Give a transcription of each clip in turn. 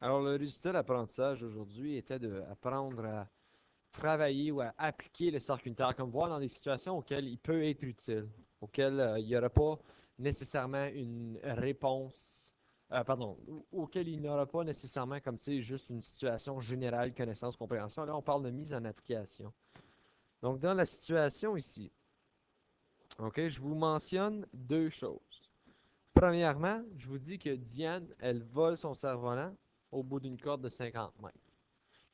Alors, le résultat d'apprentissage aujourd'hui était d'apprendre à travailler ou à appliquer le cercle unitaire, comme voir dans des situations auxquelles il peut être utile, auxquelles il n'y aura pas nécessairement une réponse, pardon, auquel il n'y aura pas nécessairement comme c'est juste une situation générale, connaissance, compréhension. Là, on parle de mise en application. Donc, dans la situation ici, ok, je vous mentionne deux choses. Premièrement, je vous dis que Diane, elle vole son cerf-volant au bout d'une corde de 50 mètres.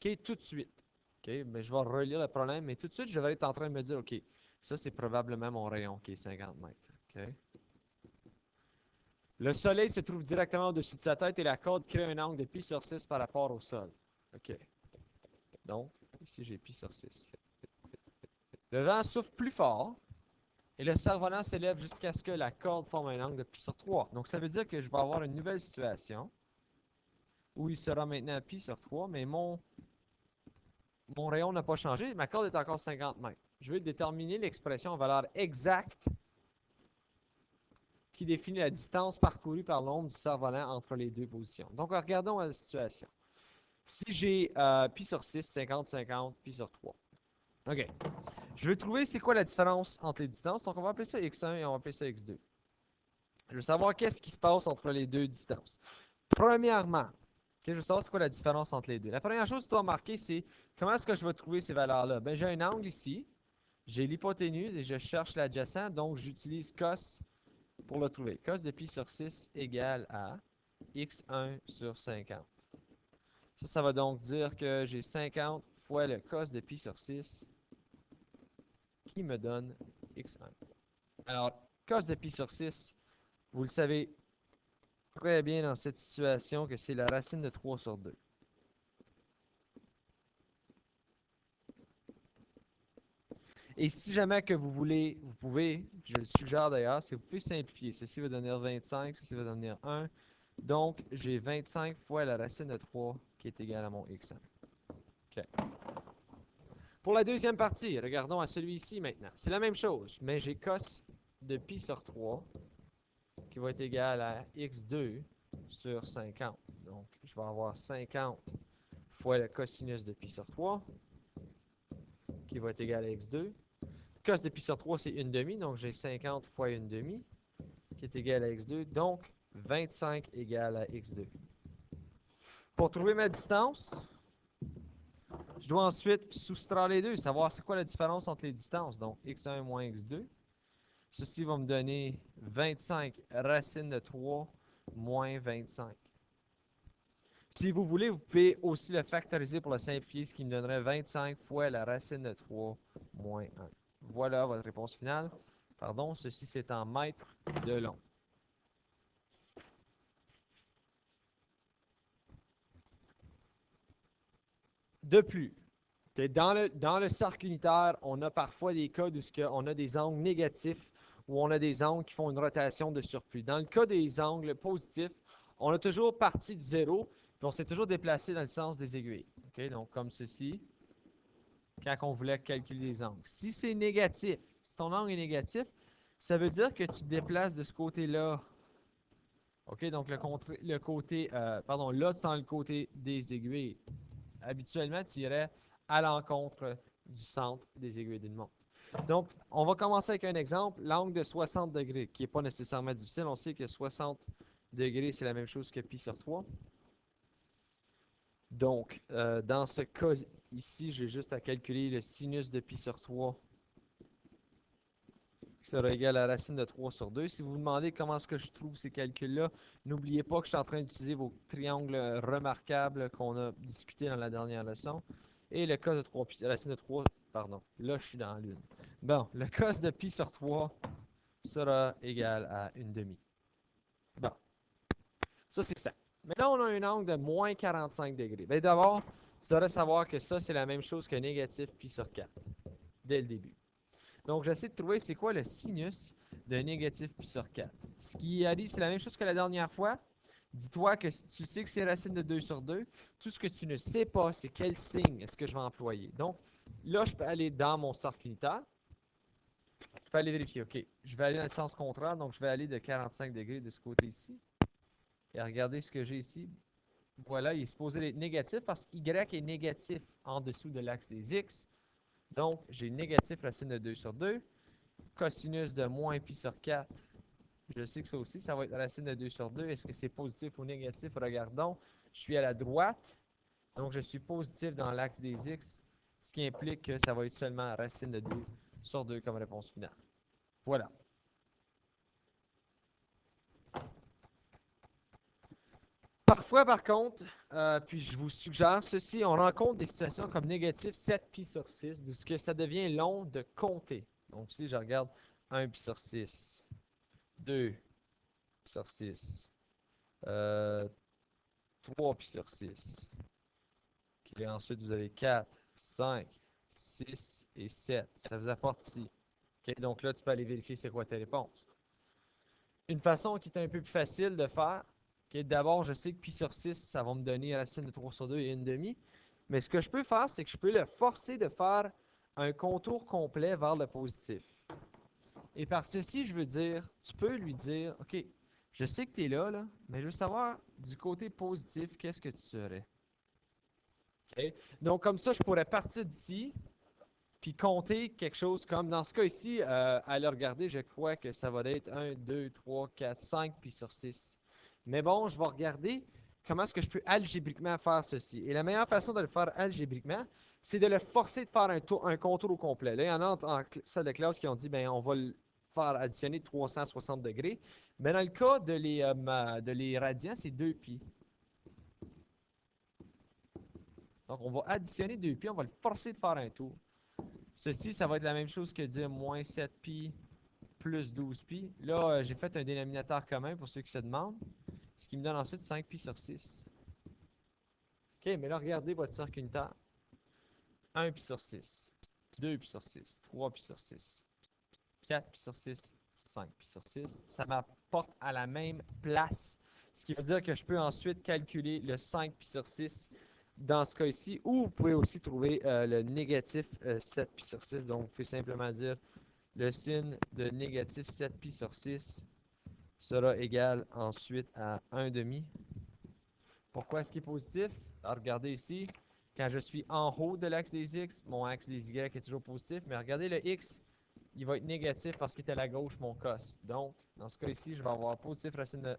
OK, tout de suite. OK, mais je vais relire le problème, mais tout de suite, je vais être en train de me dire, OK, ça, c'est probablement mon rayon qui est 50 mètres. OK. Le soleil se trouve directement au-dessus de sa tête et la corde crée un angle de pi sur 6 par rapport au sol. OK. Donc, ici, j'ai pi sur 6. Le vent souffle plus fort et le cerf-volant s'élève jusqu'à ce que la corde forme un angle de pi sur 3. Donc, ça veut dire que je vais avoir une nouvelle situation où il sera maintenant à pi sur 3, mais mon rayon n'a pas changé, ma corde est encore 50 mètres. Je veux déterminer l'expression en valeur exacte qui définit la distance parcourue par l'onde du cerf-volant entre les deux positions. Donc, regardons la situation. Si j'ai pi sur 6, 50, 50, pi sur 3. OK. Je veux trouver c'est quoi la différence entre les distances. Donc, on va appeler ça x1 et on va appeler ça x2. Je veux savoir qu'est-ce qui se passe entre les deux distances. Premièrement, je veux savoir c'est quoi la différence entre les deux. La première chose que tu dois marquer, c'est comment est-ce que je vais trouver ces valeurs-là. Ben, j'ai un angle ici. J'ai l'hypoténuse et je cherche l'adjacent, donc j'utilise cos pour le trouver. Cos de pi sur 6 égale à x1 sur 50. Ça va donc dire que j'ai 50 fois le cos de pi sur 6 qui me donne x1. Alors, cos de pi sur 6, vous le savez très bien dans cette situation que c'est la racine de 3 sur 2. Et si jamais que vous voulez, vous pouvez, je le suggère d'ailleurs, c'est que vous pouvez simplifier. Ceci va donner 25, ceci va donner 1. Donc, j'ai 25 fois la racine de 3 qui est égale à mon x1. OK. Pour la deuxième partie, regardons à celui-ci maintenant. C'est la même chose, mais j'ai cos de pi sur 3 qui va être égal à x2 sur 50. Donc, je vais avoir 50 fois le cosinus de pi sur 3 qui va être égal à x2. Cos de pi sur 3, c'est 1 demi, donc j'ai 50 fois 1 demi qui est égal à x2. Donc, 25 égale à x2. Pour trouver ma distance, je dois ensuite soustraire les deux, savoir c'est quoi la différence entre les distances. Donc, x1 moins x2. Ceci va me donner 25 racine de 3 moins 25. Si vous voulez, vous pouvez aussi le factoriser pour le simplifier, ce qui me donnerait 25 fois la racine de 3 moins 1. Voilà votre réponse finale. Pardon, ceci c'est en mètres de long. De plus, dans le cercle unitaire, on a parfois des cas où on a des angles négatifs ou on a des angles qui font une rotation de surplus. Dans le cas des angles positifs, on a toujours parti du zéro, puis on s'est toujours déplacé dans le sens des aiguilles. Okay? Donc, comme ceci, quand on voulait calculer les angles. Si c'est négatif, si ton angle est négatif, ça veut dire que tu te déplaces de ce côté-là. OK? Donc, le côté, pardon, là, c'est dans le côté des aiguilles. Habituellement, tu irais à l'encontre du centre des aiguilles d'une montre. Donc, on va commencer avec un exemple, l'angle de 60 degrés, qui n'est pas nécessairement difficile. On sait que 60 degrés, c'est la même chose que pi sur 3. Donc, dans ce cas ici, j'ai juste à calculer le sinus de pi sur 3 qui sera égal à la racine de 3 sur 2. Si vous vous demandez comment est-ce que je trouve ces calculs-là, n'oubliez pas que je suis en train d'utiliser vos triangles remarquables qu'on a discutés dans la dernière leçon. Et le cos de 3 pi, racine de 3, pardon, là je suis dans l'une. Bon, le cos de pi sur 3 sera égal à une demi. Bon, ça c'est ça. Maintenant, on a un angle de moins 45 degrés. Bien d'abord, tu devrais savoir que ça, c'est la même chose que négatif pi sur 4, dès le début. Donc, j'essaie de trouver c'est quoi le sinus de négatif pi sur 4. Ce qui arrive, c'est la même chose que la dernière fois. Dis-toi que si tu sais que c'est racine de 2 sur 2, tout ce que tu ne sais pas, c'est quel signe est-ce que je vais employer. Donc, là, je peux aller dans mon cercle unitaire. Je peux aller vérifier. OK, je vais aller dans le sens contraire. Donc, je vais aller de 45 degrés de ce côté-ci. Et regardez ce que j'ai ici. Voilà, il est supposé être négatif parce que y est négatif en dessous de l'axe des x. Donc, j'ai négatif racine de 2 sur 2. Cosinus de moins pi sur 4. Je sais que ça aussi, ça va être racine de 2 sur 2. Est-ce que c'est positif ou négatif? Regardons. Je suis à la droite, donc je suis positif dans l'axe des x, ce qui implique que ça va être seulement racine de 2 sur 2 comme réponse finale. Voilà. Parfois, par contre, puis je vous suggère ceci, on rencontre des situations comme négatif 7 pi sur 6, de ce que ça devient long de compter. Donc si je regarde 1 pi sur 6, 2 pi sur 6, 3 pi sur 6. Et ensuite, vous avez 4, 5, 6 et 7. Ça vous apporte ici. Okay? Donc là, tu peux aller vérifier c'est quoi tes réponses. Une façon qui est un peu plus facile de faire, d'abord, je sais que pi sur 6, ça va me donner racine de 3 sur 2 et 1/2. Mais ce que je peux faire, c'est que je peux le forcer de faire un contour complet vers le positif. Et par ceci, je veux dire, tu peux lui dire, OK, je sais que tu es là, mais je veux savoir du côté positif, qu'est-ce que tu serais? Okay? Donc, comme ça, je pourrais partir d'ici, puis compter quelque chose comme, dans ce cas ici, à le regarder, je crois que ça va être 1, 2, 3, 4, 5, puis sur 6. Mais bon, je vais regarder comment est-ce que je peux algébriquement faire ceci. Et la meilleure façon de le faire algébriquement, c'est de le forcer de faire un contour au complet. Là, il y en a en salle de classe qui ont dit, ben on va le faire additionner 360 degrés. Mais dans le cas de les radians, c'est 2 pi. Donc, on va additionner 2 pi, on va le forcer de faire un tour. Ceci, ça va être la même chose que dire moins 7 pi plus 12 pi. Là, j'ai fait un dénominateur commun pour ceux qui se demandent, ce qui me donne ensuite 5 pi sur 6. OK, mais là, regardez votre cercle unitaire. 1 pi sur 6, 2 pi sur 6, 3 pi sur 6, 4 pi sur 6, 5 pi sur 6. Ça m'apporte à la même place, ce qui veut dire que je peux ensuite calculer le 5 pi sur 6 dans ce cas ici, ou vous pouvez aussi trouver le négatif 7 pi sur 6. Donc, vous pouvez simplement dire le signe de négatif 7 pi sur 6 sera égal ensuite à 1/2. Pourquoi est-ce qu'il est positif? Alors, regardez ici, quand je suis en haut de l'axe des x, mon axe des y est toujours positif, mais regardez le x, il va être négatif parce qu'il est à la gauche, mon cos. Donc, dans ce cas ici, je vais avoir positif racine de,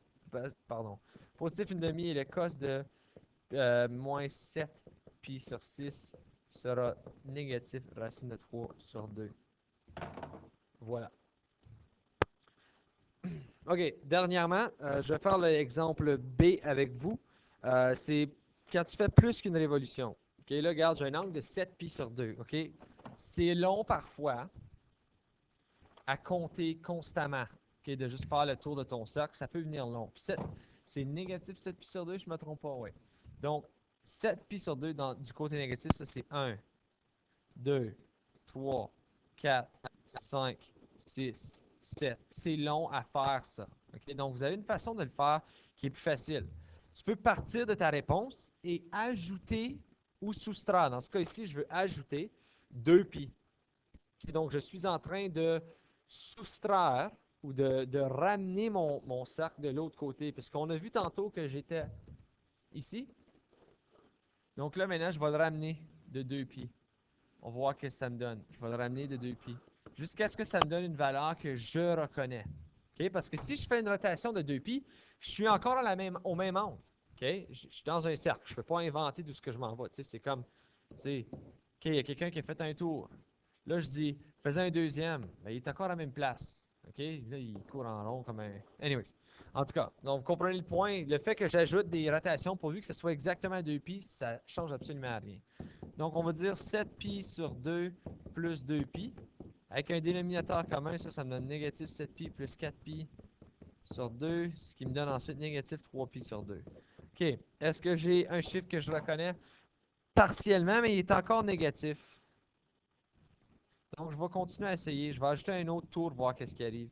pardon, positif 1/2 et le cos de moins 7 pi sur 6 sera négatif racine de 3 sur 2. Voilà. OK, dernièrement, je vais faire l'exemple B avec vous. C'est quand tu fais plus qu'une révolution. OK, là, regarde, j'ai un angle de 7 pi sur 2. OK, c'est long parfois à compter constamment. OK, de juste faire le tour de ton cercle, ça peut venir long. C'est négatif 7 pi sur 2, je ne me trompe pas, oui. Donc, 7 pi sur 2 du côté négatif, ça c'est 1, 2, 3, 4, 5, 6, 7. C'est long à faire ça. Okay? Donc, vous avez une façon de le faire qui est plus facile. Tu peux partir de ta réponse et ajouter ou soustraire. Dans ce cas ici, je veux ajouter 2 pi. Okay? Donc, je suis en train de soustraire ou de ramener mon cercle de l'autre côté. Parce qu'on a vu tantôt que j'étais ici. Donc là, maintenant, je vais le ramener de 2 pi. On va voir ce que ça me donne. Je vais le ramener de 2 pi. Jusqu'à ce que ça me donne une valeur que je reconnais. Okay? Parce que si je fais une rotation de 2 pi, je suis encore au même angle. Okay? Je suis dans un cercle. Je ne peux pas inventer d'où ce que je m'en vais. C'est comme, okay, il y a quelqu'un qui a fait un tour. Là, je dis, faisais un deuxième. Ben, il est encore à la même place. Okay? Là, il court en rond comme un... Anyways. En tout cas, donc vous comprenez le point. Le fait que j'ajoute des rotations pourvu que ce soit exactement 2 pi, ça ne change absolument rien. Donc, on va dire 7 pi sur 2 plus 2 pi. Avec un dénominateur commun, ça me donne négatif 7 pi plus 4 pi sur 2, ce qui me donne ensuite négatif 3 pi sur 2. OK. Est-ce que j'ai un chiffre que je reconnais? Partiellement, mais il est encore négatif. Donc, je vais continuer à essayer. Je vais ajouter un autre tour, voir qu'est-ce qui arrive.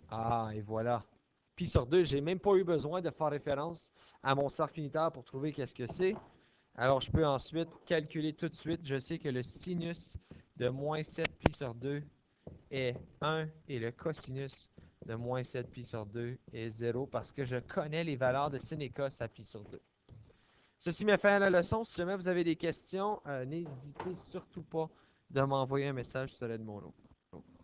Ah, et voilà. Pi sur 2, j'ai même pas eu besoin de faire référence à mon cercle unitaire pour trouver qu'est-ce que c'est. Alors, je peux ensuite calculer tout de suite. Je sais que le sinus de moins 7 pi sur 2 est 1 et le cosinus de moins 7 pi sur 2 est 0 parce que je connais les valeurs de sin et cos à pi sur 2. Ceci met fin à la leçon. Si jamais vous avez des questions, n'hésitez surtout pas de m'envoyer un message sur Edmondo.